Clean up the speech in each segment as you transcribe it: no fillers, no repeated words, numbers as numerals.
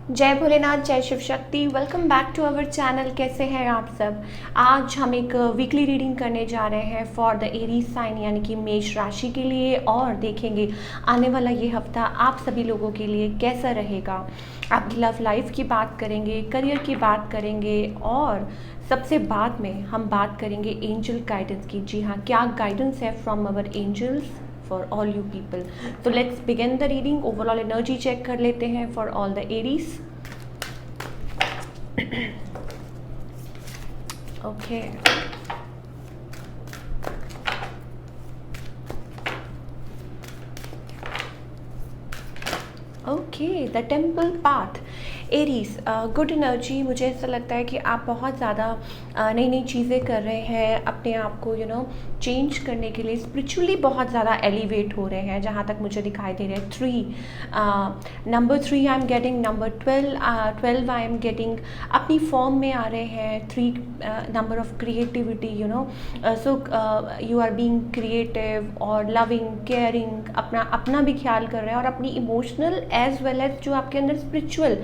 जय भोलेनाथ, जय Shiv Shakti. Welcome back to our channel. कैसे हैं आप सब। आज हम एक वीकली रीडिंग करने जा रहे हैं फॉर द एरीज साइन यानी कि मेष राशि के लिए, और देखेंगे आने वाला ये हफ्ता आप सभी लोगों के लिए कैसा रहेगा। आपकी लव लाइफ की बात करेंगे, करियर की बात करेंगे, और सबसे बाद में हम बात करेंगे एंजल गाइडेंस की। जी हाँ, क्या गाइडेंस है from our angels for all you people. So let's begin the reading. Overall energy check कर लेते हैं for all the Aries. Okay. Okay, the temple path. Aries, good energy. मुझे ऐसा लगता है कि आप बहुत ज़्यादा नई नई चीज़ें कर रहे हैं, अपने आप को चेंज करने के लिए स्पिरिचुअली बहुत ज़्यादा एलिवेट हो रहे हैं, जहाँ तक मुझे दिखाई दे रहा है। 3 number 3 I am getting, number 12 I am getting. अपनी फॉर्म में आ रहे हैं। 3 number of creativity, so you are being creative और लविंग, केयरिंग, अपना भी ख्याल कर रहे हैं, और अपनी इमोशनल एज वेल एज जो आपके अंदर स्पिरिचुअल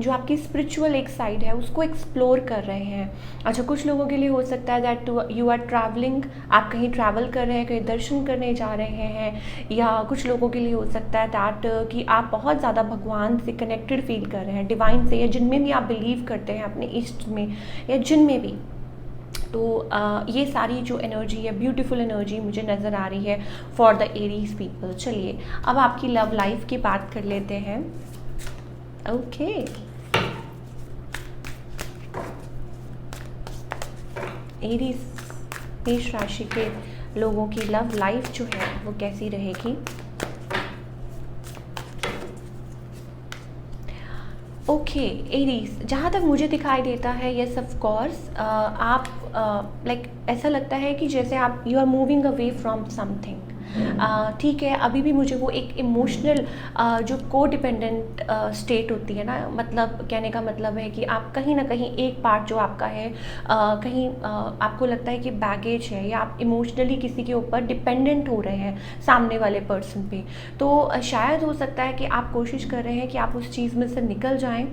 जो आपकी स्पिरिचुअल एक साइड है उसको एक्सप्लोर कर रहे हैं। अच्छा, कुछ लोगों के लिए हो सकता है दैट यू आर ट्रैवलिंग, आप कहीं ट्रैवल कर रहे हैं, कहीं दर्शन करने जा रहे हैं, या कुछ लोगों के लिए हो सकता है दैट कि आप बहुत ज़्यादा भगवान से कनेक्टेड फील कर रहे हैं, डिवाइन से, या जिनमें भी आप बिलीव करते हैं, अपने इष्ट में या जिनमें भी। तो ये सारी जो एनर्जी है, ब्यूटीफुल एनर्जी मुझे नज़र आ रही है फॉर द एरीज पीपल। चलिए अब आपकी लव लाइफ की बात कर लेते हैं। ओके, एरीज मेष राशि के लोगों की लव लाइफ जो है वो कैसी रहेगी। ओके एरीज, जहाँ तक मुझे दिखाई देता है, यस ऑफ कोर्स, आप लाइक ऐसा लगता है कि जैसे आप you are moving away from something. ठीक है, अभी भी मुझे वो एक इमोशनल जो को डिपेंडेंट स्टेट होती है ना, मतलब कहने का मतलब है कि आप कहीं ना कहीं एक पार्ट जो आपका है, कहीं आपको लगता है कि बैगेज है, या आप इमोशनली किसी के ऊपर डिपेंडेंट हो रहे हैं, सामने वाले पर्सन पे। तो शायद हो सकता है कि आप कोशिश कर रहे हैं कि आप उस चीज़ में से निकल जाएं,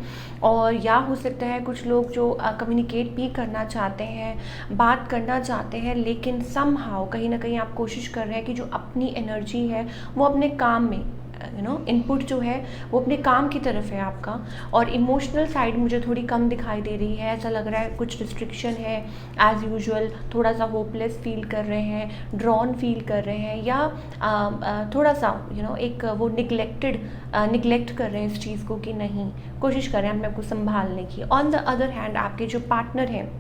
और या हो सकता है कुछ लोग जो कम्युनिकेट भी करना चाहते हैं, बात करना चाहते हैं, लेकिन समहाउ कहीं ना कहीं आप कोशिश कर रहे हैं कि जो अपनी एनर्जी है वो अपने काम में, इनपुट जो है वो अपने काम की तरफ है आपका, और इमोशनल साइड मुझे थोड़ी कम दिखाई दे रही है। ऐसा लग रहा है कुछ रिस्ट्रिक्शन है एज़ यूजुअल, थोड़ा सा होपलेस फील कर रहे हैं, ड्रॉन फील कर रहे हैं, या थोड़ा सा एक वो निगलेक्ट कर रहे हैं इस चीज़ को, कि नहीं, कोशिश कर रहे हैं अपने आप को संभालने की। ऑन द अदर हैंड आपके जो पार्टनर हैं,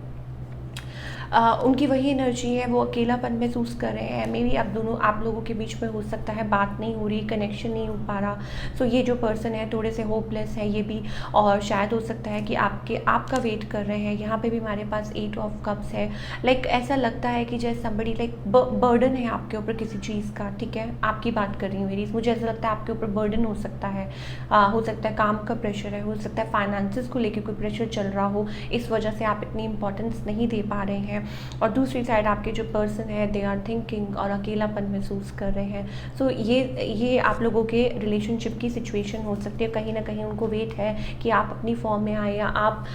उनकी वही एनर्जी है, वो अकेलापन महसूस कर रहे हैं। मे बी आप लोगों के बीच में हो सकता है बात नहीं हो रही, कनेक्शन नहीं हो पा रहा। सो ये जो पर्सन है थोड़े से होपलेस है ये भी, और शायद हो सकता है कि आपका वेट कर रहे हैं। यहाँ पे भी हमारे पास 8 ऑफ कप्स है। लाइक ऐसा लगता है कि जैसे समबडी लाइक बर्डन है आपके ऊपर किसी चीज़ का। ठीक है, आपकी बात कर रही हूँ मेरी, मुझे ऐसा लगता है आपके ऊपर बर्डन हो सकता है, हो सकता है काम का प्रेशर है, हो सकता है फाइनेंसेस को लेकर कोई प्रेशर चल रहा हो, इस वजह से आप इतनी इंपॉर्टेंस नहीं दे पा रहे हैं। और दूसरी साइड आपके जो पर्सन है दे आर थिंकिंग और अकेलापन महसूस कर रहे हैं। सो ये आप लोगों के रिलेशनशिप की सिचुएशन हो सकती है। कहीं ना कहीं उनको वेट है कि आप अपनी फॉर्म में आए, या आप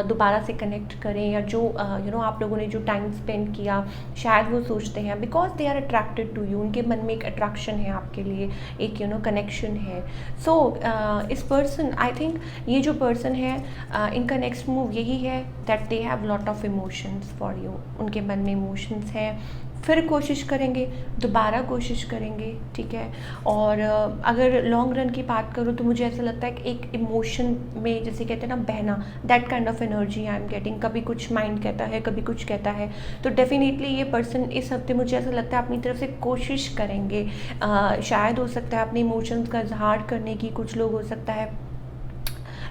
दोबारा से कनेक्ट करें, या जो आप लोगों ने जो टाइम स्पेंड किया, शायद वो सोचते हैं because they are attracted to you, उनके मन में एक अट्रैक्शन है आपके लिए, एक कनेक्शन है। सो इस पर्सन, आई थिंक ये जो पर्सन है, इनका नेक्स्ट मूव यही है that they have lot of emotions for you. उनके मन में इमोशंस हैं, फिर कोशिश करेंगे, दोबारा कोशिश करेंगे। ठीक है, और अगर लॉन्ग रन की बात करूँ तो मुझे ऐसा लगता है कि एक इमोशन में, जैसे कहते हैं ना बहना, that kind of energy I am getting. कभी कुछ माइंड कहता है, कभी कुछ कहता है। तो डेफिनेटली ये पर्सन इस हफ्ते मुझे ऐसा लगता है अपनी तरफ से कोशिश करेंगे। शायद हो सकता है अपने इमोशंस का इजहार करने की, कुछ लोग हो सकता है,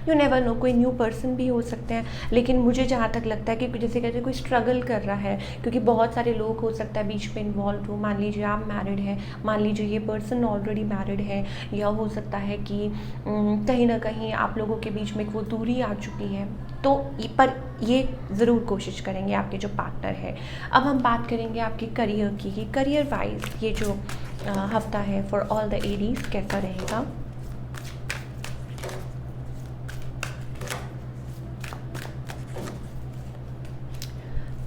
यू नेवर नो, कोई न्यू पर्सन भी हो सकते हैं। लेकिन मुझे जहाँ तक लगता है कि जैसे कहते हैं कोई स्ट्रगल कर रहा है, क्योंकि बहुत सारे लोग हो सकता है बीच में इन्वॉल्व हो। मान लीजिए आप मैरिड हैं, मान लीजिए ये पर्सन ऑलरेडी मैरिड है, या हो सकता है कि कहीं ना कहीं आप लोगों के बीच में वो दूरी आ चुकी है। तो पर ये ज़रूर कोशिश करेंगे आपके जो पार्टनर है। अब हम बात करेंगे आपके करियर की, कि करियर वाइज ये जो हफ्ता है फॉर ऑल द एरीज कैसा रहेगा।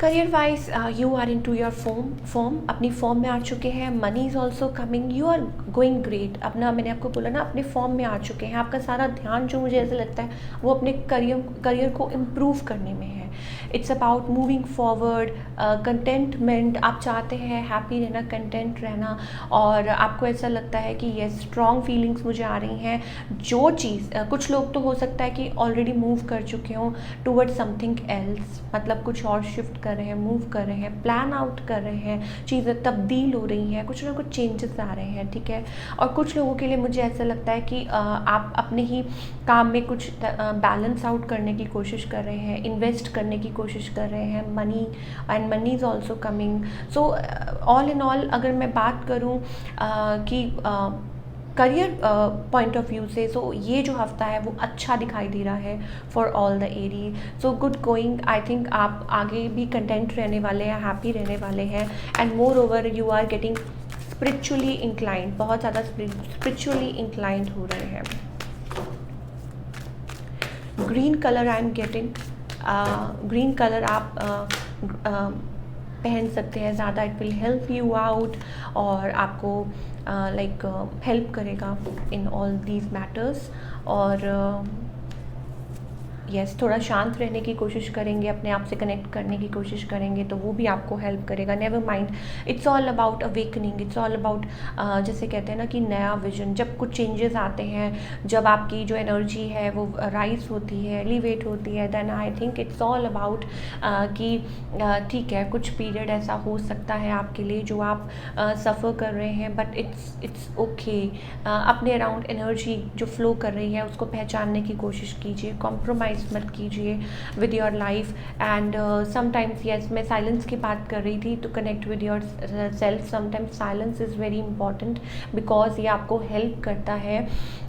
Career wise you are into your form, अपनी फॉर्म में आ चुके हैं, money is also coming, you are going great. अपना मैंने आपको बोला ना, अपने फॉर्म में आ चुके हैं। आपका सारा ध्यान जो मुझे ऐसा लगता है वो अपने करियर को इम्प्रूव करने में है। It's about moving forward, contentment. आप चाहते हैं हैप्पी रहना, कंटेंट रहना, और आपको ऐसा लगता है कि ये स्ट्रॉन्ग फीलिंग्स मुझे आ रही हैं। जो चीज़ कुछ लोग तो हो सकता है कि ऑलरेडी मूव कर चुके हों टूवर्ड समथिंग एल्स, मतलब कुछ और शिफ्ट कर रहे हैं, मूव कर रहे हैं, प्लान आउट कर रहे हैं, चीज़ें तब्दील हो रही हैं, कुछ ना कुछ चेंजेस आ रहे हैं, ठीक है। और कुछ लोगों के लिए मुझे ऐसा लगता है कि आप अपने ही काम में कुछ बैलेंस आउट करने की कोशिश कर रहे हैं, इन्वेस्ट करने की कोशिश कर रहे हैं, money and money is also coming. So all in all अगर मैं बात करूँ कि करियर पॉइंट ऑफ व्यू से, सो ये जो हफ्ता है वो अच्छा दिखाई दे रहा है for all the Aries. So good going, I think आप आगे भी कंटेंट रहने वाले हैं, हैप्पी रहने वाले हैं, and moreover you are getting spiritually inclined, बहुत ज़्यादा स्पिरिचुअली इंक्लाइंड हो रहे हैं। Green colour I am getting, green colour आप पहन सकते हैं ज़्यादा, it will help you out, और आपको लाइक हेल्प करेगा इन ऑल दीज मैटर्स। और यस, थोड़ा शांत रहने की कोशिश करेंगे, अपने आप से कनेक्ट करने की कोशिश करेंगे, तो वो भी आपको हेल्प करेगा। Never mind, it's all about awakening, it's all about जैसे कहते हैं ना कि नया विजन। जब कुछ चेंजेस आते हैं, जब आपकी जो एनर्जी है वो राइज होती है, एलिवेट होती है, then I think it's all about कि ठीक है, कुछ पीरियड ऐसा हो सकता है आपके लिए जो आप सफ़र कर रहे हैं, बट इट्स ओके। अपने अराउंड एनर्जी जो फ्लो कर रही है उसको पहचानने की कोशिश कीजिए, कॉम्प्रोमाइज़ मत कीजिए with your life. And sometimes, yes, मैं साइलेंस की बात कर रही थी, तो connect with your self. Sometimes silence is very important, because ये आपको हेल्प करता है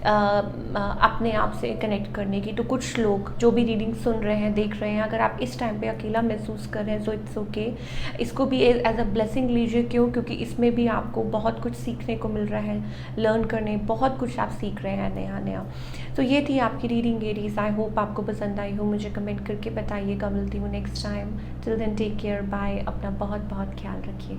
अपने आप से कनेक्ट करने की। तो कुछ लोग जो भी रीडिंग सुन रहे हैं, देख रहे हैं, अगर आप इस टाइम पे अकेला महसूस कर रहे हैं, सो इट्स ओके, इसको भी एज अ ब्लेसिंग लीजिए। क्यों? क्योंकि इसमें भी आपको बहुत कुछ सीखने को मिल रहा है, लर्न करने, बहुत कुछ आप सीख रहे हैं नया नया। तो ये थी आपकी रीडिंग एरीज। आई होप आपको पसंद आई हो, मुझे कमेंट करके बताइएगा। मिलती हूँ next time. Till then take care, bye, अपना बहुत बहुत ख्याल रखिए।